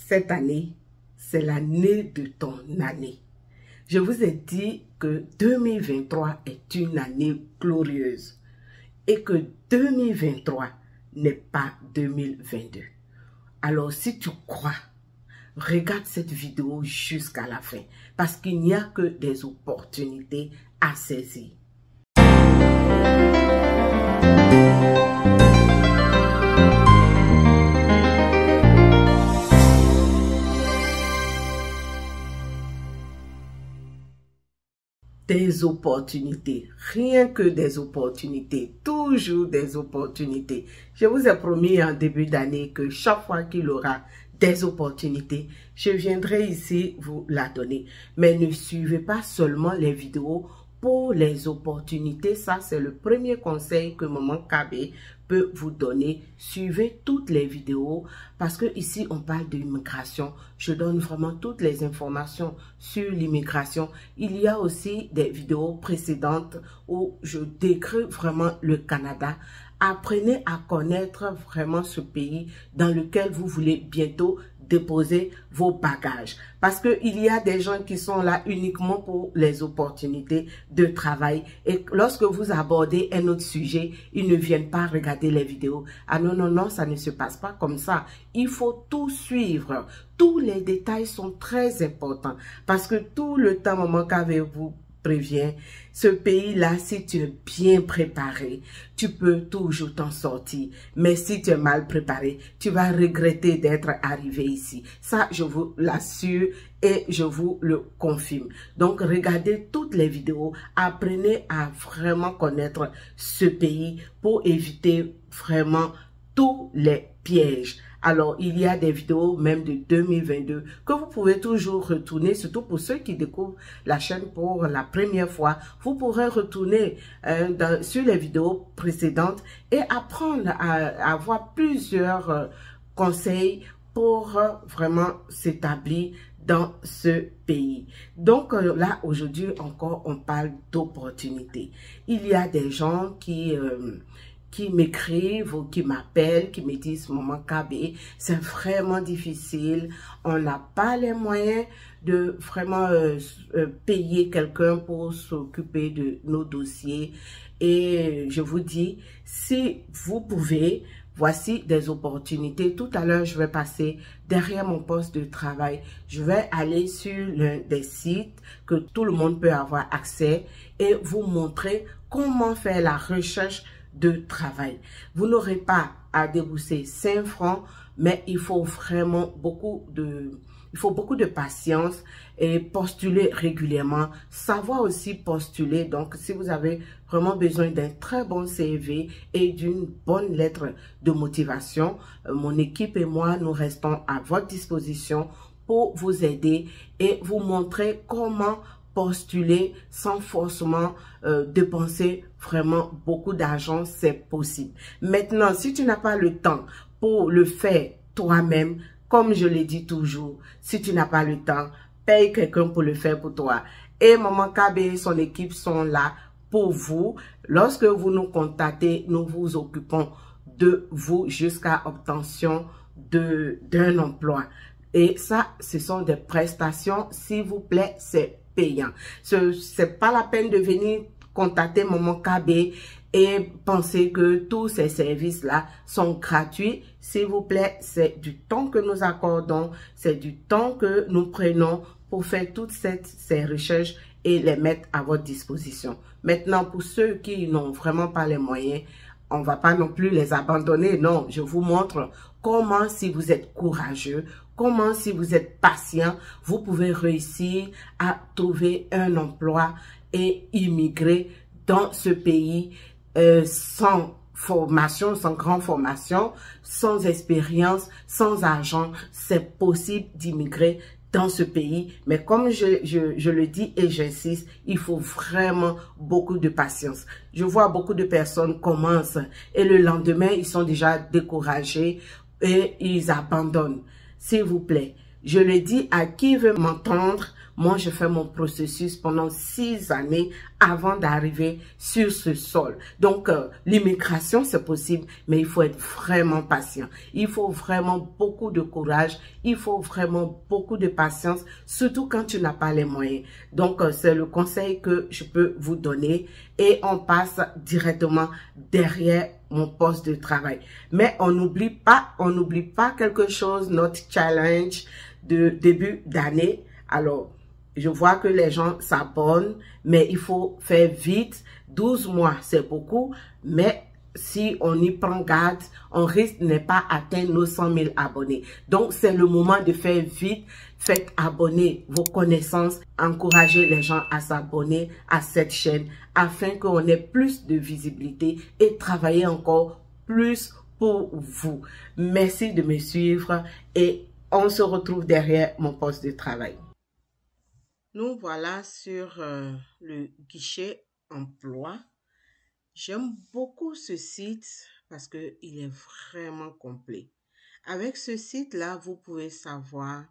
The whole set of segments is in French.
cette année, c'est l'année de ton année. Je vous ai dit que 2023 est une année glorieuse et que 2023 n'est pas 2022. Alors si tu crois, regarde cette vidéo jusqu'à la fin parce qu'il n'y a que des opportunités à saisir. Des opportunités, rien que des opportunités, toujours des opportunités. Je vous ai promis en début d'année que chaque fois qu'il y aura des opportunités, je viendrai ici vous la donner. Mais ne suivez pas seulement les vidéos pour les opportunités. Ça, c'est le premier conseil que Maman KB peut vous donner. Suivez toutes les vidéos parce que ici, on parle d'immigration. Je donne vraiment toutes les informations sur l'immigration. Il y a aussi des vidéos précédentes où je décris vraiment le Canada. Apprenez à connaître vraiment ce pays dans lequel vous voulez bientôt déposer vos bagages. Parce qu'il y a des gens qui sont là uniquement pour les opportunités de travail. Et lorsque vous abordez un autre sujet, ils ne viennent pas regarder les vidéos. Ah non, non, non, ça ne se passe pas comme ça. Il faut tout suivre. Tous les détails sont très importants. Parce que tout le temps, Maman KB vous prévient, ce pays-là, si tu es bien préparé, tu peux toujours t'en sortir. Mais si tu es mal préparé, tu vas regretter d'être arrivé ici. Ça, je vous l'assure et je vous le confirme. Donc, regardez toutes les vidéos. Apprenez à vraiment connaître ce pays pour éviter vraiment tous les pièges. Alors, il y a des vidéos même de 2022 que vous pouvez toujours retourner, surtout pour ceux qui découvrent la chaîne pour la première fois. Vous pourrez retourner sur les vidéos précédentes et apprendre à avoir plusieurs conseils pour vraiment s'établir dans ce pays. Donc là, aujourd'hui encore, on parle d'opportunités. Il y a des gens qui m'écrivent ou qui m'appellent, qui me disent « Maman KB, c'est vraiment difficile, on n'a pas les moyens de vraiment payer quelqu'un pour s'occuper de nos dossiers. » Et je vous dis, si vous pouvez, voici des opportunités. Tout à l'heure, je vais passer derrière mon poste de travail. Je vais aller sur l'un des sites que tout le monde peut avoir accès et vous montrer comment faire la recherche de travail. Vous n'aurez pas à débourser 5 francs, mais il faut vraiment beaucoup de patience et postuler régulièrement, savoir aussi postuler. Donc, si vous avez vraiment besoin d'un très bon CV et d'une bonne lettre de motivation, mon équipe et moi, nous restons à votre disposition pour vous aider et vous montrer comment postuler sans forcément dépenser vraiment beaucoup d'argent, c'est possible. Maintenant, si tu n'as pas le temps pour le faire toi-même, comme je le dis toujours, si tu n'as pas le temps, paye quelqu'un pour le faire pour toi. Et Maman KB et son équipe sont là pour vous. Lorsque vous nous contactez, nous vous occupons de vous jusqu'à obtention d'un emploi. Et ça, ce sont des prestations, s'il vous plaît, c'est payant. C'est pas la peine de venir contacter Maman KB et penser que tous ces services-là sont gratuits. S'il vous plaît, c'est du temps que nous accordons, c'est du temps que nous prenons pour faire toutes ces recherches et les mettre à votre disposition. Maintenant, pour ceux qui n'ont vraiment pas les moyens, on ne va pas non plus les abandonner. Non, je vous montre comment, si vous êtes courageux, comment, si vous êtes patient, vous pouvez réussir à trouver un emploi et immigrer dans ce pays sans formation, sans grande formation, sans expérience, sans argent. C'est possible d'immigrer dans ce pays, mais comme je le dis et j'insiste, il faut vraiment beaucoup de patience. Je vois beaucoup de personnes commencent et le lendemain, ils sont déjà découragés et ils abandonnent. S'il vous plaît, je le dis à qui veut m'entendre, moi je fais mon processus pendant 6 années avant d'arriver sur ce sol. Donc, l'immigration, c'est possible, mais il faut être vraiment patient. Il faut vraiment beaucoup de courage. Il faut vraiment beaucoup de patience, surtout quand tu n'as pas les moyens. Donc, c'est le conseil que je peux vous donner et on passe directement derrière mon poste de travail. Mais on n'oublie pas quelque chose, notre challenge de début d'année. Alors, je vois que les gens s'abonnent, mais il faut faire vite. 12 mois, c'est beaucoup, mais si on y prend garde, on risque de ne pas atteindre nos 100 000 abonnés. Donc, c'est le moment de faire vite. Faites abonner vos connaissances, encouragez les gens à s'abonner à cette chaîne afin qu'on ait plus de visibilité et travailler encore plus pour vous. Merci de me suivre et on se retrouve derrière mon poste de travail. Nous voilà sur le guichet emploi. J'aime beaucoup ce site parce qu'il est vraiment complet. Avec ce site-là, vous pouvez savoir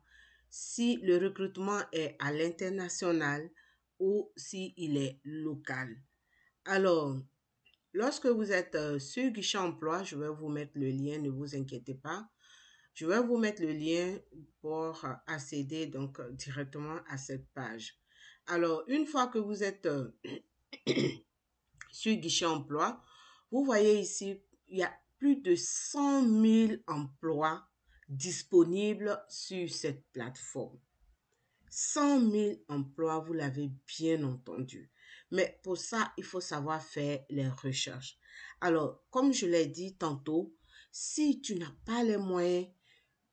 si le recrutement est à l'international ou s'il est local. Alors, lorsque vous êtes sur guichet emploi, je vais vous mettre le lien, ne vous inquiétez pas. Je vais vous mettre le lien pour accéder donc directement à cette page. Alors, une fois que vous êtes sur guichet emploi, vous voyez ici, il y a plus de 100 000 emplois disponibles sur cette plateforme. 100 000 emplois, vous l'avez bien entendu. Mais pour ça, il faut savoir faire les recherches. Alors, comme je l'ai dit tantôt, si tu n'as pas les moyens,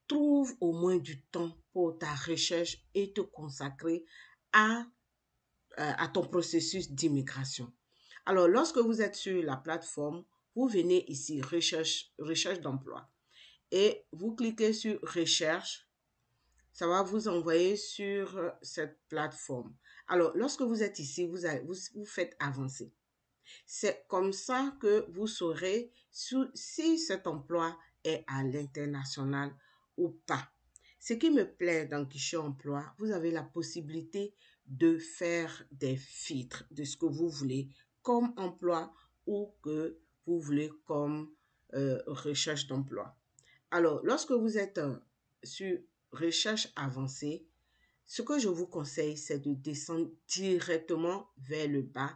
trouve au moins du temps pour ta recherche et te consacrer à ton processus d'immigration. Alors, lorsque vous êtes sur la plateforme, vous venez ici, recherche d'emploi. Et vous cliquez sur recherche. Ça va vous envoyer sur cette plateforme. Alors, lorsque vous êtes ici, vous faites avancer. C'est comme ça que vous saurez si cet emploi est à l'international ou pas. Ce qui me plaît dans Guichet Emploi, vous avez la possibilité de faire des filtres de ce que vous voulez comme emploi ou que vous voulez comme recherche d'emploi. Alors, lorsque vous êtes sur recherche avancée, ce que je vous conseille, c'est de descendre directement vers le bas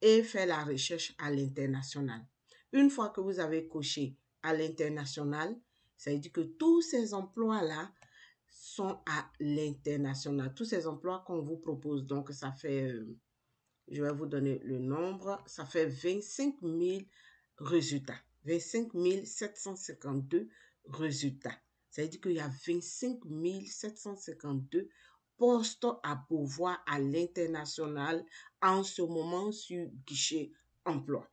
et faire la recherche à l'international. Une fois que vous avez coché à l'international, ça veut dire que tous ces emplois-là sont à l'international. Tous ces emplois qu'on vous propose, donc ça fait, je vais vous donner le nombre, ça fait 25 000 résultats. 25 752 résultats. Ça veut dire qu'il y a 25 752 postes à pourvoir à l'international en ce moment sur guichet emploi.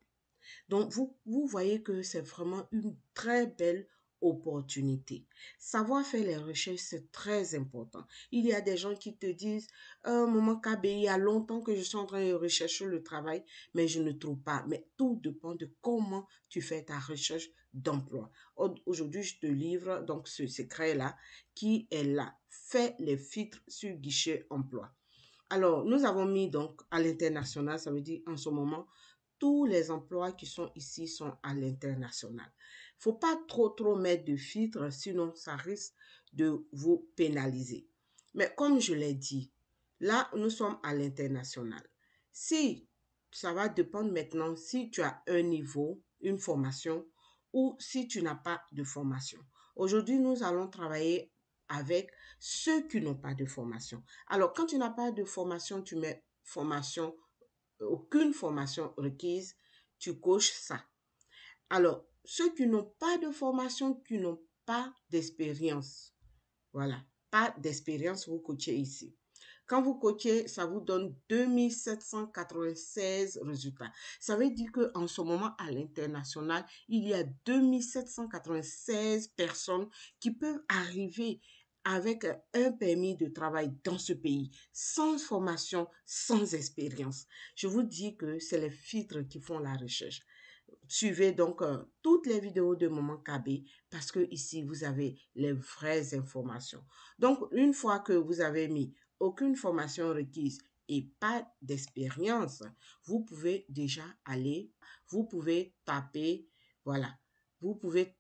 Donc, vous voyez que c'est vraiment une très belle opportunité. Savoir faire les recherches, c'est très important. Il y a des gens qui te disent, Maman KB, il y a longtemps que je suis en train de rechercher le travail, mais je ne trouve pas. Mais tout dépend de comment tu fais ta recherche d'emploi. Aujourd'hui, je te livre donc ce secret-là qui est là. Fais les filtres sur guichet emploi. Alors, nous avons mis donc à l'international, ça veut dire en ce moment, tous les emplois qui sont ici sont à l'international. Il ne faut pas trop mettre de filtres, sinon ça risque de vous pénaliser. Mais comme je l'ai dit, là, nous sommes à l'international. Si, ça va dépendre maintenant si tu as un niveau, une formation, ou si tu n'as pas de formation. Aujourd'hui, nous allons travailler avec ceux qui n'ont pas de formation. Alors, quand tu n'as pas de formation, tu mets formation, aucune formation requise, tu coches ça. Alors, ceux qui n'ont pas de formation, qui n'ont pas d'expérience, voilà, pas d'expérience, vous coachez ici. Quand vous coachez, ça vous donne 2796 résultats. Ça veut dire qu'en ce moment, à l'international, il y a 2796 personnes qui peuvent arriver avec un permis de travail dans ce pays, sans formation, sans expérience. Je vous dis que c'est les filtres qui font la recherche. Suivez donc toutes les vidéos de Maman KB parce que ici, vous avez les vraies informations. Donc, une fois que vous avez mis aucune formation requise et pas d'expérience, vous pouvez déjà aller, vous pouvez taper, voilà, vous pouvez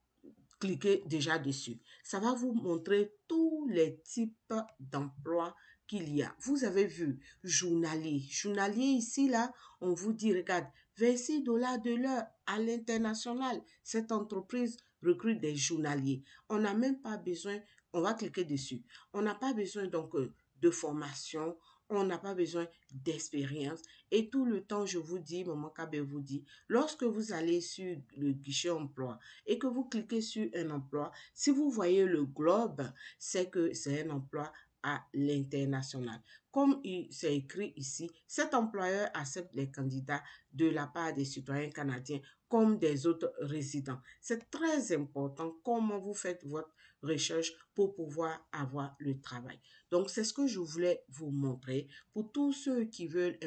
cliquez déjà dessus. Ça va vous montrer tous les types d'emplois qu'il y a. Vous avez vu, journalier. Journalier ici, là, on vous dit, regarde, 26 dollars de l'heure à l'international. Cette entreprise recrute des journaliers. On n'a même pas besoin, on va cliquer dessus. On n'a pas besoin donc de formation, on n'a pas besoin d'expérience. Et tout le temps, je vous dis, Maman Kabe vous dit, lorsque vous allez sur le guichet emploi et que vous cliquez sur un emploi, si vous voyez le globe, c'est que c'est un emploi à l'international. Comme c'est écrit ici, cet employeur accepte les candidats de la part des citoyens canadiens comme des autres résidents. C'est très important comment vous faites votre recherche pour pouvoir avoir le travail. Donc, c'est ce que je voulais vous montrer pour tous ceux qui veulent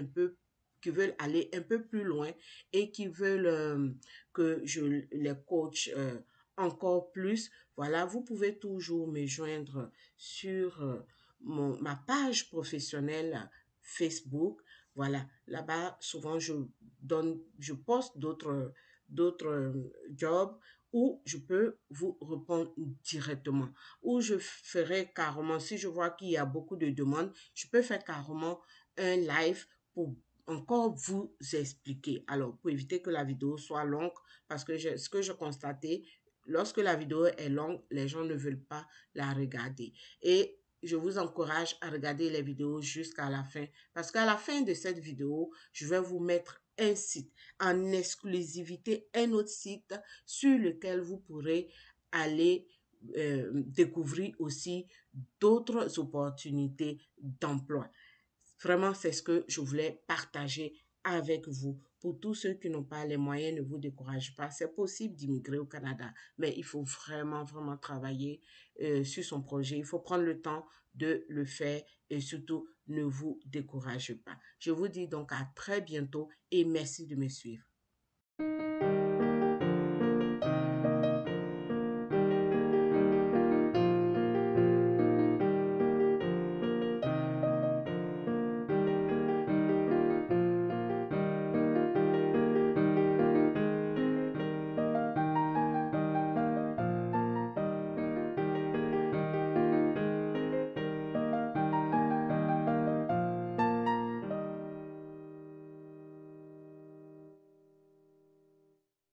aller un peu plus loin et qui veulent que je les coach encore plus. Voilà, vous pouvez toujours me joindre sur ma page professionnelle Facebook. Voilà, là-bas, souvent, je poste d'autres jobs où je peux vous répondre directement. Ou je ferai carrément, si je vois qu'il y a beaucoup de demandes, je peux faire carrément un live pour encore vous expliquer. Alors, pour éviter que la vidéo soit longue, parce que ce que je constatais, lorsque la vidéo est longue, les gens ne veulent pas la regarder. Et je vous encourage à regarder les vidéos jusqu'à la fin, parce qu'à la fin de cette vidéo, je vais vous mettre un site en exclusivité, un autre site sur lequel vous pourrez aller découvrir aussi d'autres opportunités d'emploi. Vraiment, c'est ce que je voulais partager avec vous. Pour tous ceux qui n'ont pas les moyens, ne vous découragez pas. C'est possible d'immigrer au Canada, mais il faut vraiment, vraiment travailler sur son projet. Il faut prendre le temps de le faire et surtout, ne vous découragez pas. Je vous dis donc à très bientôt et merci de me suivre.